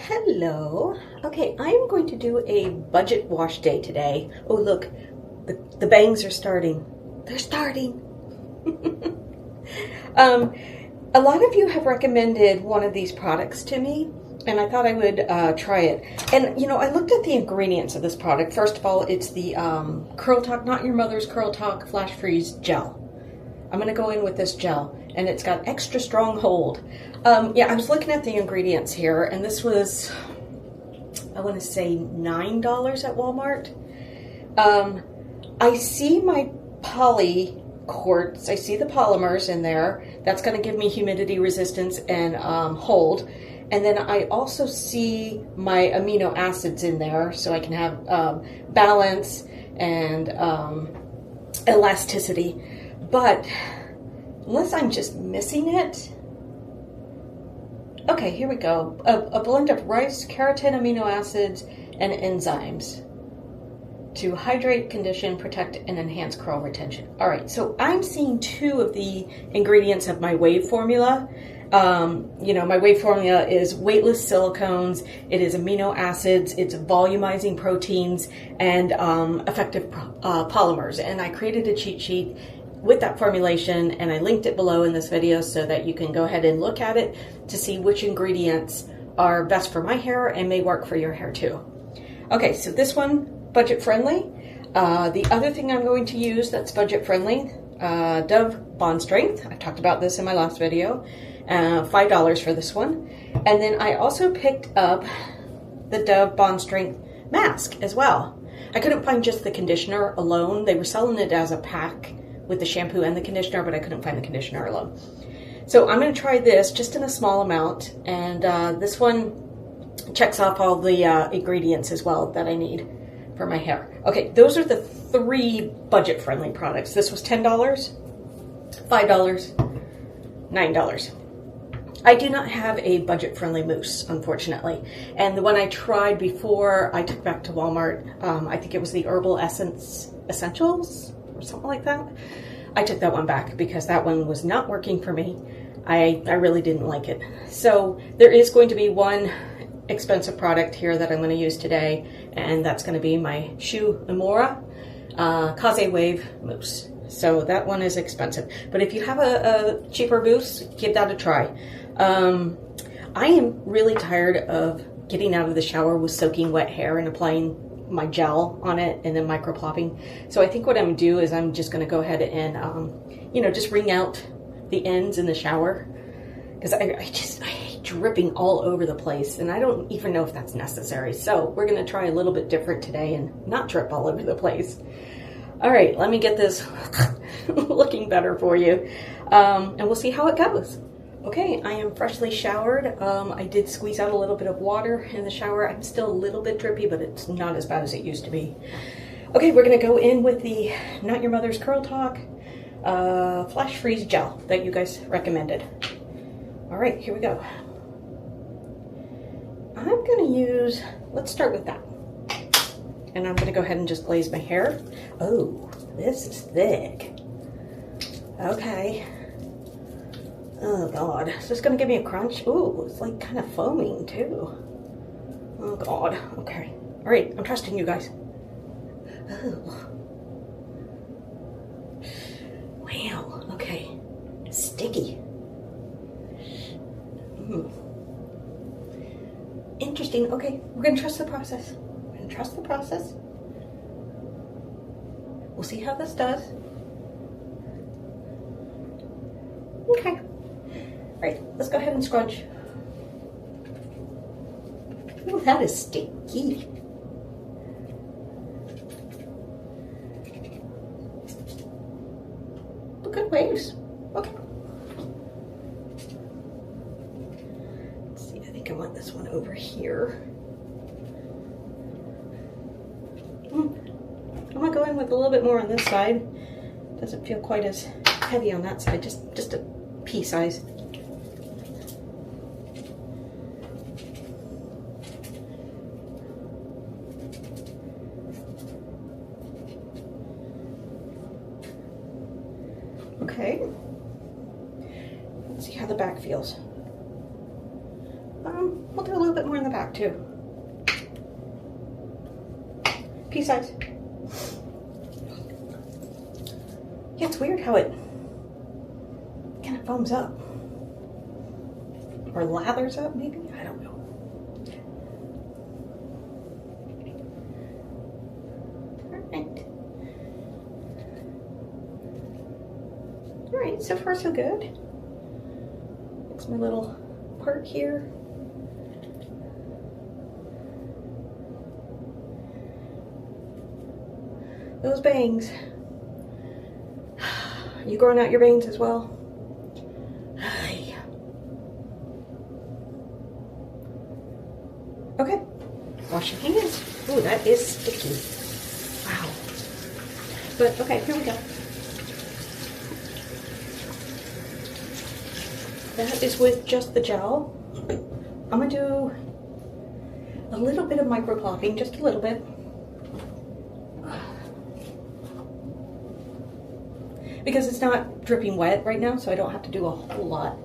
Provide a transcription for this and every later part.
Hello. Okay, I'm going to do a budget wash day today. Oh, look, the bangs are starting. They're starting. A lot of you have recommended one of these products to me, and I thought I would try it. And, you know, I looked at the ingredients of this product. First of all, it's the Curl Talk, Not Your Mother's Curl Talk Flash Freeze Gel. I'm going to go in with this gel, and it's got extra strong hold. Yeah, I was looking at the ingredients here, and this was, I want to say $9 at Walmart. I see my poly quartz, I see the polymers in there. That's going to give me humidity resistance and hold. And then I also see my amino acids in there, so I can have balance and elasticity. But unless I'm just missing it. Okay, here we go. A blend of rice, keratin, amino acids, and enzymes to hydrate, condition, protect, and enhance curl retention. All right, so I'm seeing two of the ingredients of my wave formula. You know, my wave formula is weightless silicones, it is amino acids, it's volumizing proteins, and effective polymers. And I created a cheat sheet with that formulation, and I linked it below in this video so that you can go ahead and look at it to see which ingredients are best for my hair and may work for your hair too. Okay, so this one, budget friendly. The other thing I'm going to use that's budget friendly, Dove Bond Strength. I talked about this in my last video. $5 for this one. And then I also picked up the Dove Bond Strength mask as well. I couldn't find just the conditioner alone. They were selling it as a pack with the shampoo and the conditioner, but I couldn't find the conditioner alone. So I'm going to try this just in a small amount, and this one checks off all the ingredients as well that I need for my hair. Okay, those are the three budget-friendly products. This was $10, $5, $9. I do not have a budget-friendly mousse, unfortunately. And the one I tried before I took back to Walmart, I think it was the Herbal Essence Essentials or something like that. I took that one back because that one was not working for me. I really didn't like it. So there is going to be one expensive product here that I'm going to use today, and that's going to be my Shu Uemura Kaze Wave Mousse. So that one is expensive. But if you have a cheaper mousse, give that a try. I am really tired of getting out of the shower with soaking wet hair and applying my gel on it and then micro plopping. So I think what I'm going to do is I'm just going to go ahead and, you know, just wring out the ends in the shower. Because I hate dripping all over the place, and I don't even know if that's necessary. So we're going to try a little bit different today and not drip all over the place. All right, let me get this looking better for you, and we'll see how it goes. Okay, I am freshly showered. I did squeeze out a little bit of water in the shower. I'm still a little bit drippy, but it's not as bad as it used to be. Okay, we're going to go in with the Not Your Mother's Curl Talk Flash Freeze Gel that you guys recommended. All right, here we go. I'm going to use, let's start with that. And I'm going to go ahead and just glaze my hair. Oh, this is thick. Okay. Oh, God. Is this going to give me a crunch? Ooh, it's like kind of foaming, too. Oh, God. Okay. All right, I'm trusting you guys. Oh. Wow. Okay. Sticky. Interesting. Okay, we're going to trust the process. We're going to trust the process. We'll see how this does. Okay. All right, let's go ahead and scrunch. Oh, that is sticky. But good waves. Okay. Let's see, I think I want this one over here. I'm gonna go in with a little bit more on this side. Doesn't feel quite as heavy on that side, just a pea size. Okay, let's see how the back feels. We'll do a little bit more in the back. compact too. Pea size. Yeah, it's weird how it kind of foams up. Or lathers up, maybe? I don't know. Alright. Alright, so far so good. It's my little part here. Those bangs. You growing out your bangs as well? Okay. Wash your hands. Ooh, that is sticky. Wow. But okay, here we go. That is with just the gel. I'm gonna do a little bit of microplopping, just a little bit. Because it's not dripping wet right now, so I don't have to do a whole lot.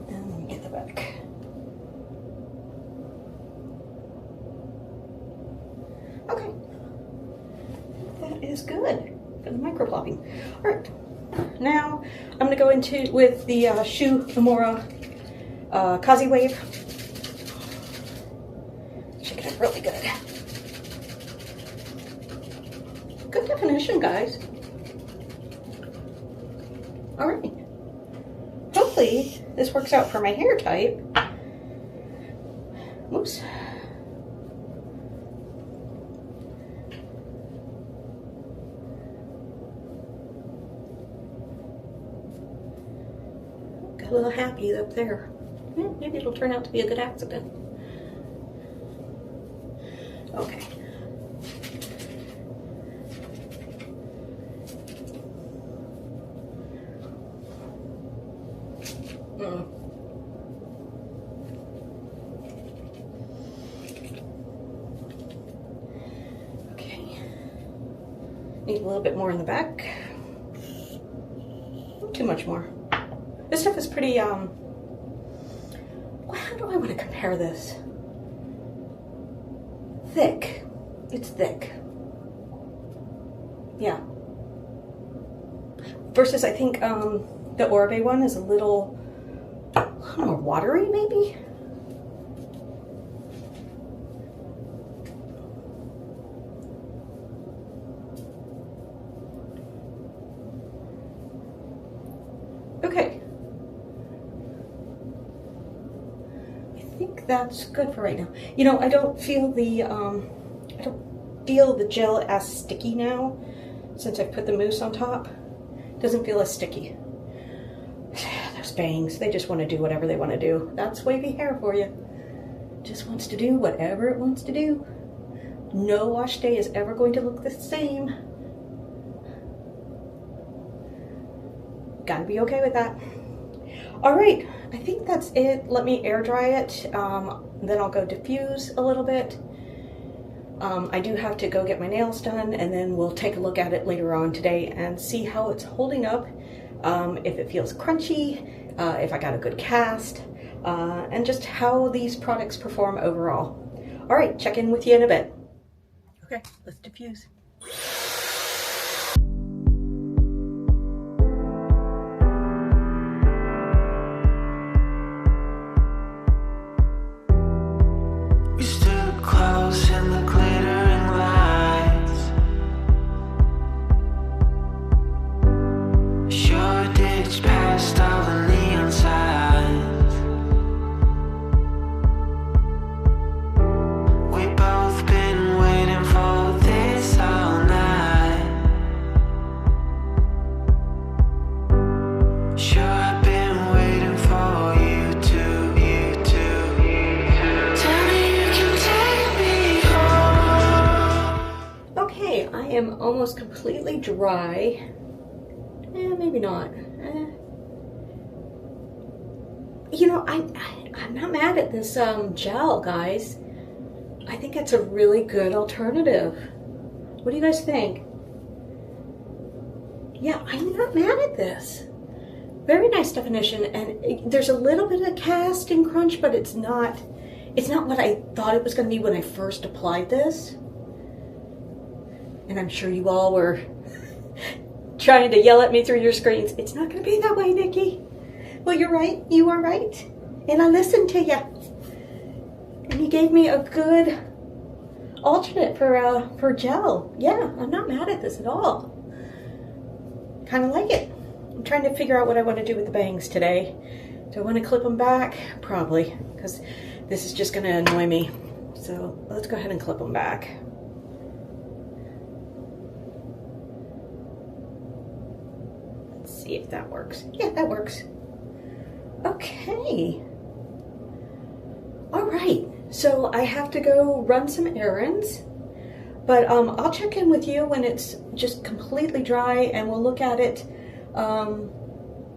And let me get the back. Okay. That is good for the microplopping. All right. Now I'm going to go into with the Shu Amora Kazi Wave. Shake it up really good. Good definition, guys. All right. Hopefully this works out for my hair type. Oops. Got a little happy up there. Maybe it'll turn out to be a good accident. Okay. Okay. Need a little bit more in the back. Not too much more. This stuff is pretty, how do I want to compare this? Thick. It's thick. Yeah. Versus I think the Orbe one is a little more watery, maybe? Okay. I think that's good for right now. You know, I don't feel the gel as sticky now since I've put the mousse on top. Doesn't feel as sticky. Those bangs, they just want to do whatever they want to do. That's wavy hair for you. Just wants to do whatever it wants to do. No wash day is ever going to look the same. Gotta be okay with that. All right, I think that's it. Let me air dry it. Then I'll go diffuse a little bit. I do have to go get my nails done, and then we'll take a look at it later on today and see how it's holding up, if it feels crunchy, if I got a good cast, and just how these products perform overall. All right, check in with you in a bit. Okay, let's diffuse. We stood close in the glittering lights. Shoreditch past all the neon signs. We both been waiting for this all night. Sure, I've been waiting for you to. Tell me you can take me home. Okay, I am almost completely dry. Maybe not. You know, I'm not mad at this gel, guys. I think it's a really good alternative. What do you guys think? Yeah, I'm not mad at this. Very nice definition, and there's a little bit of cast and crunch, but it's not what I thought it was going to be when I first applied this. And I'm sure you all were trying to yell at me through your screens. It's not going to be that way, Nikki. Well, you're right. You are right. And I listened to you. And you gave me a good alternate for gel. Yeah, I'm not mad at this at all. Kind of like it. I'm trying to figure out what I want to do with the bangs today. Do I want to clip them back? Probably, because this is just going to annoy me. So let's go ahead and clip them back. Let's see if that works. Yeah, that works. Okay. All right. So I have to go run some errands. But I'll check in with you when it's just completely dry, and we'll look at it a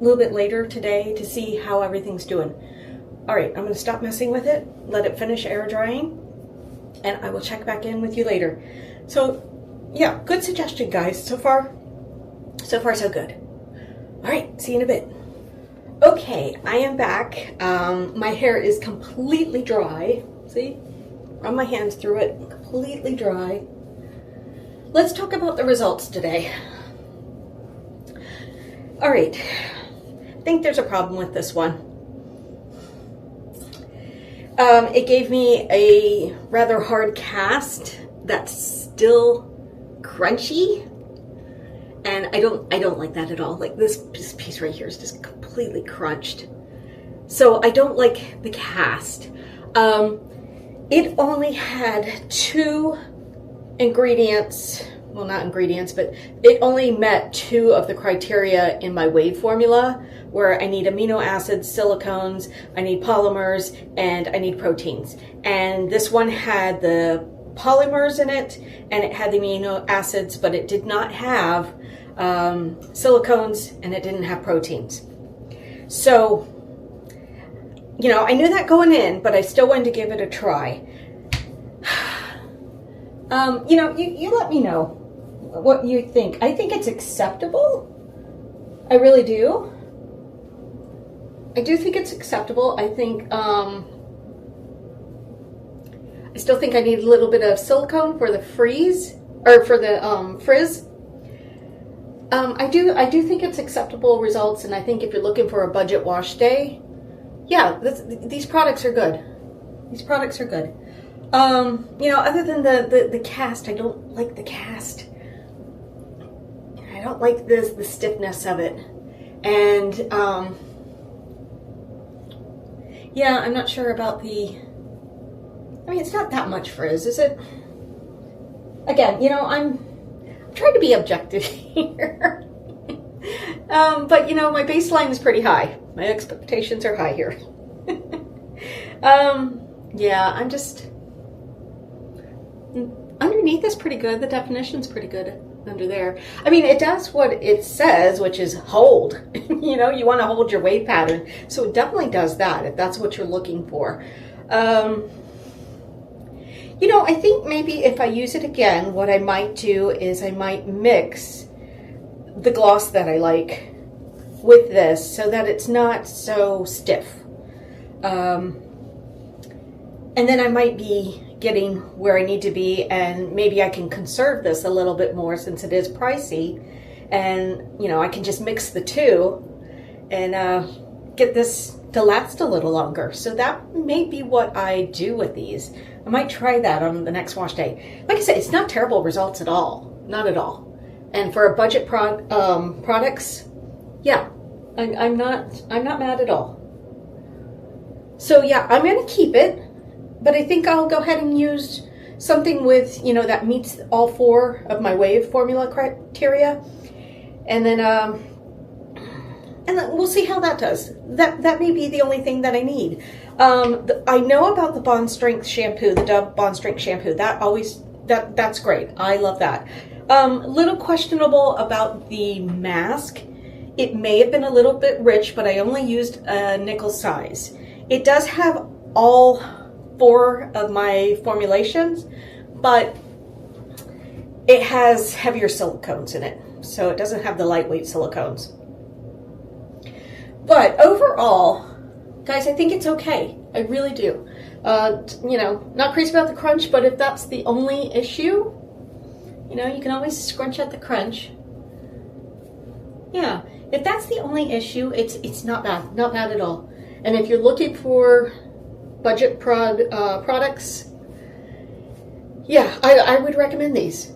little bit later today to see how everything's doing. All right, I'm going to stop messing with it, let it finish air drying, and I will check back in with you later. So, yeah, good suggestion, guys. So far so good. All right, see you in a bit. Okay, I am back. My hair is completely dry. See? Run my hands through it, completely dry. Let's talk about the results today. All right, I think there's a problem with this one. It gave me a rather hard cast that's still crunchy, and I don't like that at all. Like this piece right here is just completely crunched. So I don't like the cast. It only had 2 ingredients, well, not ingredients, but it only met 2 of the criteria in my wave formula, where I need amino acids, silicones, I need polymers, and I need proteins. And this one had the polymers in it, and it had the amino acids, but it did not have silicones, and it didn't have proteins. So, you know, I knew that going in, but I still wanted to give it a try. You know, you let me know what you think. I think it's acceptable. I really do. I do think it's acceptable. I think, I still think I need a little bit of silicone for the freeze, or for the frizz. I do think it's acceptable results, and I think if you're looking for a budget wash day, yeah, these products are good. These products are good. You know, other than the cast, I don't like the cast. I don't like the stiffness of it. And, yeah, I'm not sure about I mean, it's not that much frizz, is it? Again, you know, I'm trying to be objective here. But, you know, my baseline is pretty high. My expectations are high here. Yeah, I'm just... Underneath is pretty good. The definition's pretty good under there. I mean, it does what it says, which is hold. You know, you want to hold your wave pattern. So it definitely does that, if that's what you're looking for. You know, I think maybe if I use it again, what I might do is I might mix the gloss that I like with this so that it's not so stiff. And then I might be getting where I need to be, and maybe I can conserve this a little bit more since it is pricey, and you know, I can just mix the two and get this to last a little longer. So that may be what I do with these. I might try that on the next wash day. Like I said, it's not terrible results at all, not at all. And for a budget products, yeah, I'm not mad at all. So yeah, I'm gonna keep it. But I think I'll go ahead and use something with, you know, that meets all 4 of my wave formula criteria. And then we'll see how that does. That may be the only thing that I need. I know about the Bond Strength shampoo, the Dove Bond Strength shampoo. That's great. I love that. Little questionable about the mask. It may have been a little bit rich, but I only used a nickel size. It does have all 4 of my formulations, but it has heavier silicones in it. so it doesn't have the lightweight silicones. But overall, guys, I think it's okay. I really do. You know, not crazy about the crunch, but if that's the only issue, you know, you can always scrunch at the crunch. Yeah, if that's the only issue, it's not bad. Not bad at all. And if you're looking for budget products, yeah, I would recommend these.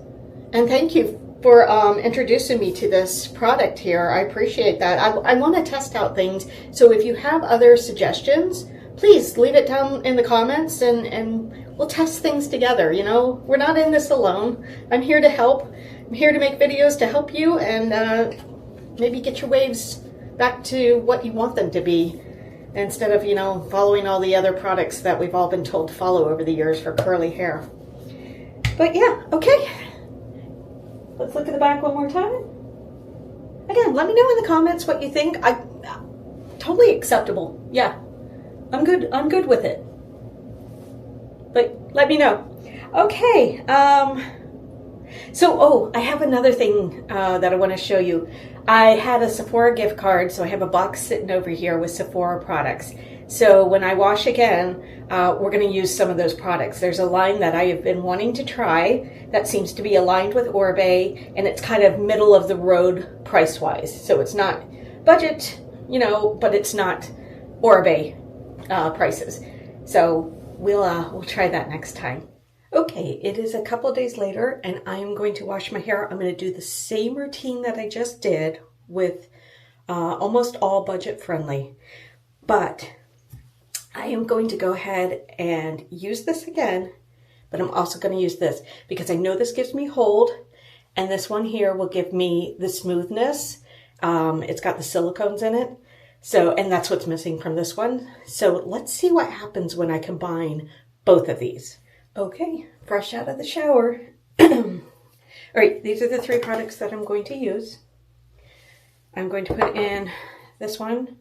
And thank you for introducing me to this product here. I appreciate that. I want to test out things. So if you have other suggestions, please leave it down in the comments and we'll test things together. You know, we're not in this alone. I'm here to help. I'm here to make videos to help you and maybe get your waves back to what you want them to be, instead of, you know, following all the other products that we've all been told to follow over the years for curly hair. But yeah, okay. Let's look at the back one more time. Again, let me know in the comments what you think. Totally acceptable. Yeah, I'm good with it. But let me know. Okay. So, I have another thing that I want to show you. I had a Sephora gift card, so I have a box sitting over here with Sephora products. So when I wash again, we're going to use some of those products. There's a line that I have been wanting to try that seems to be aligned with Oribe, and it's kind of middle of the road price-wise. So it's not budget, you know, but it's not Oribe prices. So we'll try that next time. Okay, it is a couple days later, and I am going to wash my hair. I'm going to do the same routine that I just did with almost all budget friendly, but I am going to go ahead and use this again, but I'm also going to use this because I know this gives me hold, and this one here will give me the smoothness. It's got the silicones in it, so, and that's what's missing from this one. So let's see what happens when I combine both of these. Okay, fresh out of the shower. All right, these are the three products that I'm going to use. I'm going to put in this one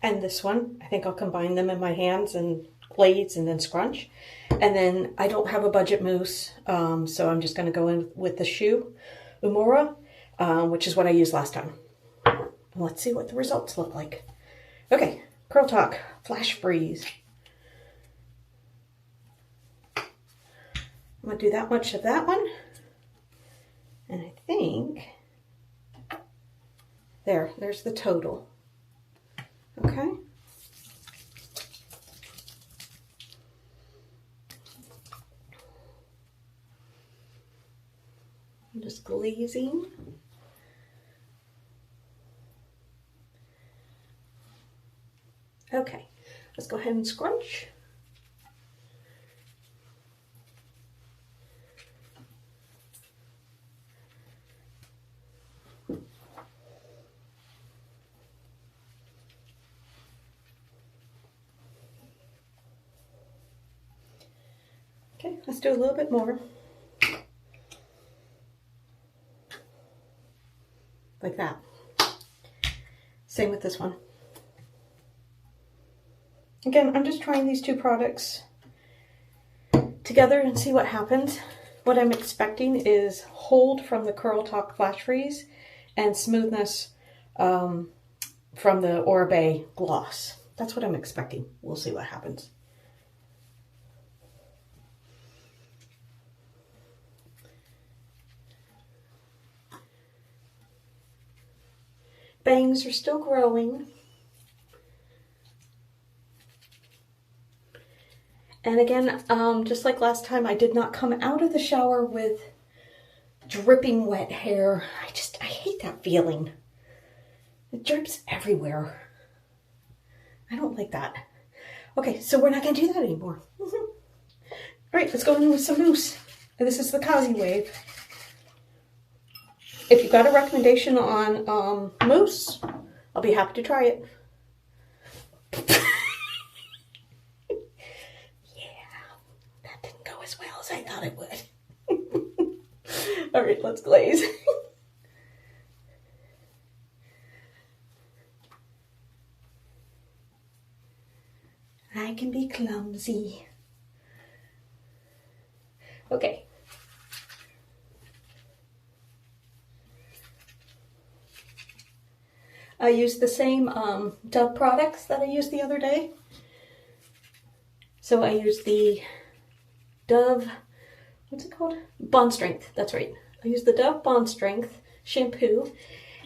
and this one. I think I'll combine them in my hands and glaze and then scrunch. And then I don't have a budget mousse, so I'm just going to go in with the Shoe Umura, which is what I used last time. Let's see what the results look like. Okay, Curl Talk Flash Freeze. I'm going to do that much of that one. And I think, there's the total. Okay. I'm just glazing. Okay, let's go ahead and scrunch. Okay, let's do a little bit more. Like that. Same with this one. Again, I'm just trying these two products together and see what happens. What I'm expecting is hold from the Curl Talk Flash Freeze and smoothness from the Oribe gloss. That's what I'm expecting. We'll see what happens. Bangs are still growing. And again, just like last time, I did not come out of the shower with dripping wet hair. I hate that feeling. It drips everywhere. I don't like that. Okay, so we're not going to do that anymore. All right, let's go in with some mousse. And this is the Kazi Wave. If you've got a recommendation on mousse, I'll be happy to try it. As well as I thought it would. All right, let's glaze. I can be clumsy. Okay. I use the same Dove products that I used the other day. So I use the Dove, what's it called? Bond Strength, that's right. I use the Dove Bond Strength shampoo,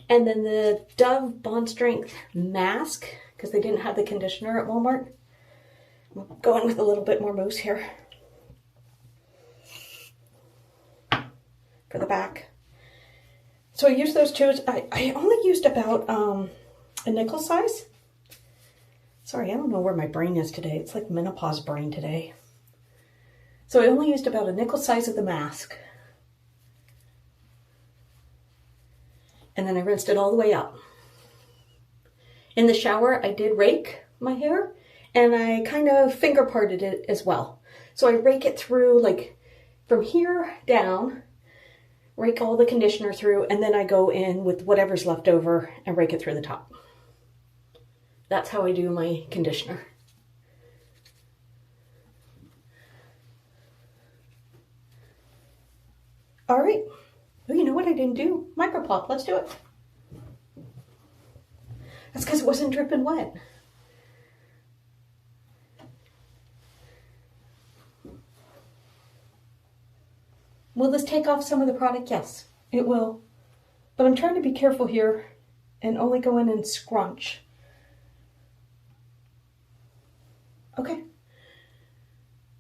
and then the Dove Bond Strength mask, because they didn't have the conditioner at Walmart. I'm going with a little bit more mousse here for the back. So I used those two. I only used about a nickel size. Sorry, I don't know where my brain is today. It's like menopause brain today. So I only used about a nickel size of the mask. And then I rinsed it all the way out. In the shower, I did rake my hair, and I kind of finger parted it as well. So I rake it through, like from here down, rake all the conditioner through, and then I go in with whatever's left over and rake it through the top. That's how I do my conditioner. All right. Oh, you know what I didn't do? Micro pop. Let's do it. That's because it wasn't dripping wet. Will this take off some of the product? Yes, it will. But I'm trying to be careful here and only go in and scrunch. Okay.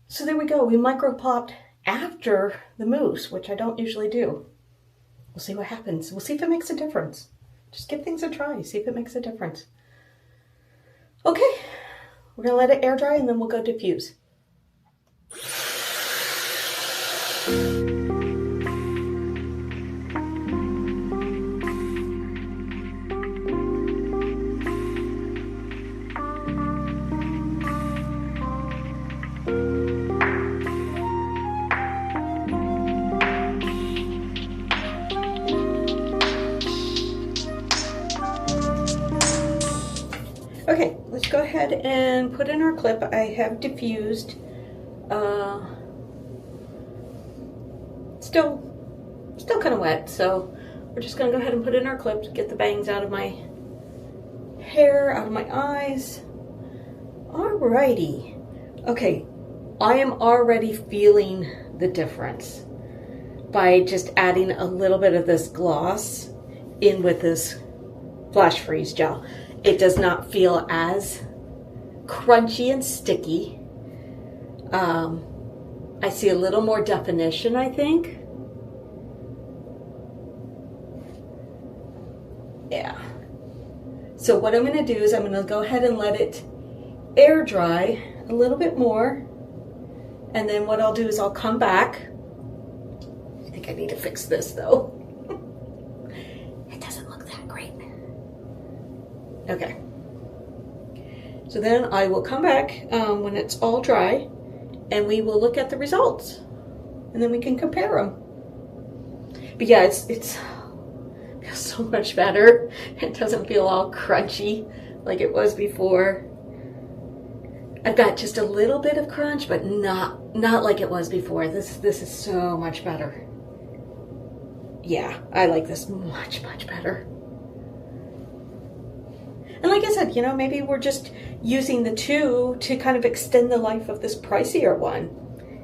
So there we go. We micro popped after the mousse, which I don't usually do. We'll see what happens. We'll see if it makes a difference. Just give things a try. See if it makes a difference. Okay. We're going to let it air dry and then we'll go diffuse. Okay, let's go ahead and put in our clip. I have diffused. Still kind of wet, so we're just gonna go ahead and put in our clip to get the bangs out of my hair, out of my eyes. Alrighty. Okay, I am already feeling the difference by just adding a little bit of this gloss in with this flash freeze gel. It does not feel as crunchy and sticky. I see a little more definition, I think. Yeah. So what I'm going to do is I'm going to go ahead and let it air dry a little bit more. And then what I'll do is I'll come back. I think I need to fix this though. It doesn't look that great. Okay. So then I will come back when it's all dry and we will look at the results and then we can compare them. But yeah, it feels so much better. It doesn't feel all crunchy like it was before. I've got just a little bit of crunch, but not like it was before. This is so much better. Yeah, I like this much better. And like I said, you know, maybe we're just using the two to kind of extend the life of this pricier one.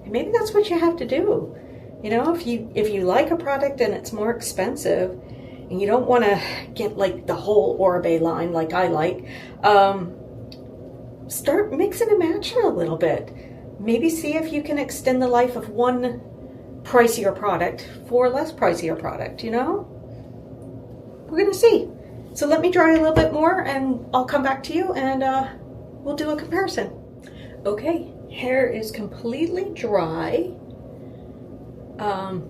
And maybe that's what you have to do. You know, if you like a product and it's more expensive and you don't want to get like the whole Oribe line like I like, start mixing and matching a little bit. Maybe see if you can extend the life of one pricier product for a less pricier product, you know? We're going to see. So let me dry a little bit more and I'll come back to you and we'll do a comparison. Okay, hair is completely dry. Oh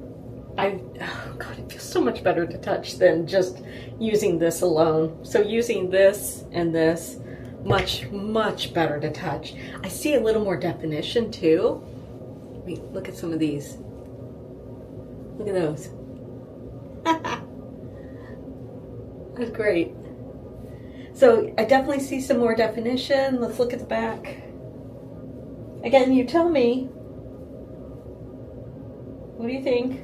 God, it feels so much better to touch than just using this alone. So using this and this, much better to touch. I see a little more definition too. I mean, look at some of these. Look at those. That's great. So I definitely see some more definition. Let's look at the back. Again, you tell me. What do you think?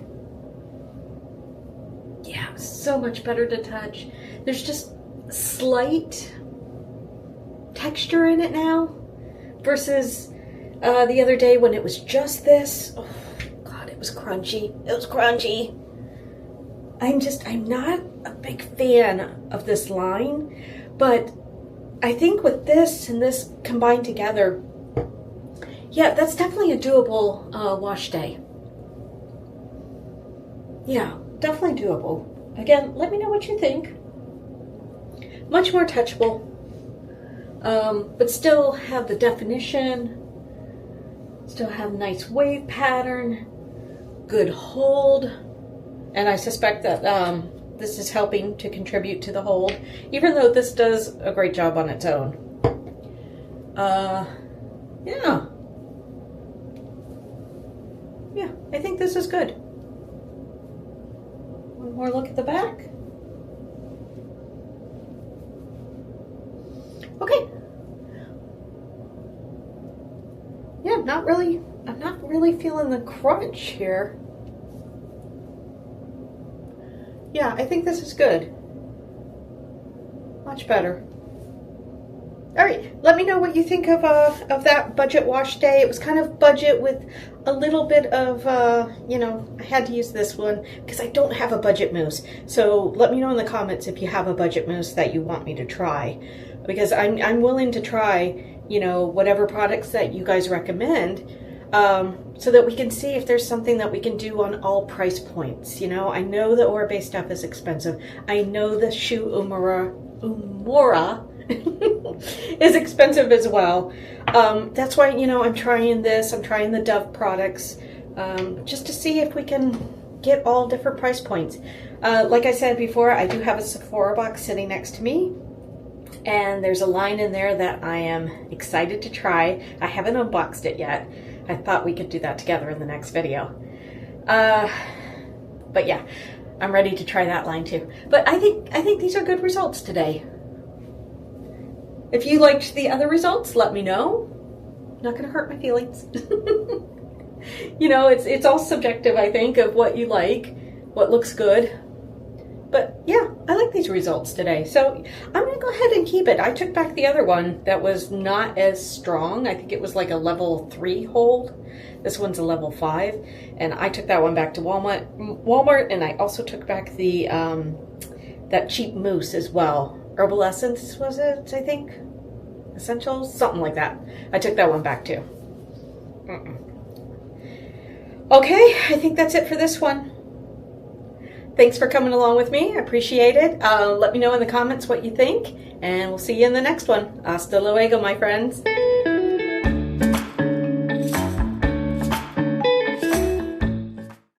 Yeah, so much better to touch. There's just slight texture in it now versus the other day when it was just this. Oh God, it was crunchy. It was crunchy. I'm not a big fan of this line, but I think with this and this combined together, yeah, that's definitely a doable wash day. Yeah, definitely doable. Again, let me know what you think. Much more touchable, but still have the definition, still have nice wave pattern, good hold, and I suspect that this is helping to contribute to the hold, even though this does a great job on its own. Yeah. Yeah, I think this is good. One more look at the back. Okay. Yeah, I'm not really feeling the crunch here. Yeah, I think this is good. Much better. All right, let me know what you think of that budget wash day. It was kind of budget with a little bit of, I had to use this one because I don't have a budget mousse. So let me know in the comments if you have a budget mousse that you want me to try, because I'm willing to try, whatever products that you guys recommend, so that we can see if there's something that we can do on all price points. I know the Oribe stuff is expensive. I know the Shu Umura is expensive as well. That's why, I'm trying this. I'm trying the Dove products, just to see if we can get all different price points. Like I said before, I do have a Sephora box sitting next to me, and there's a line in there that I am excited to try. I haven't unboxed it yet. I thought we could do that together in the next video. But yeah, I'm ready to try that line too. But I think these are good results today. If you liked the other results, let me know. Not gonna hurt my feelings. It's all subjective, I think, of what you like, what looks good. But yeah, I like these results today. So I'm gonna go ahead and keep it. I took back the other one that was not as strong. I think it was like a level 3 hold. This one's a level 5. And I took that one back to Walmart, and I also took back the that cheap mousse as well. Herbal Essence, was it, I think? Essentials? Something like that. I took that one back too. Okay, I think that's it for this one. Thanks for coming along with me. I appreciate it. Let me know in the comments what you think, and we'll see you in the next one. Hasta luego, my friends.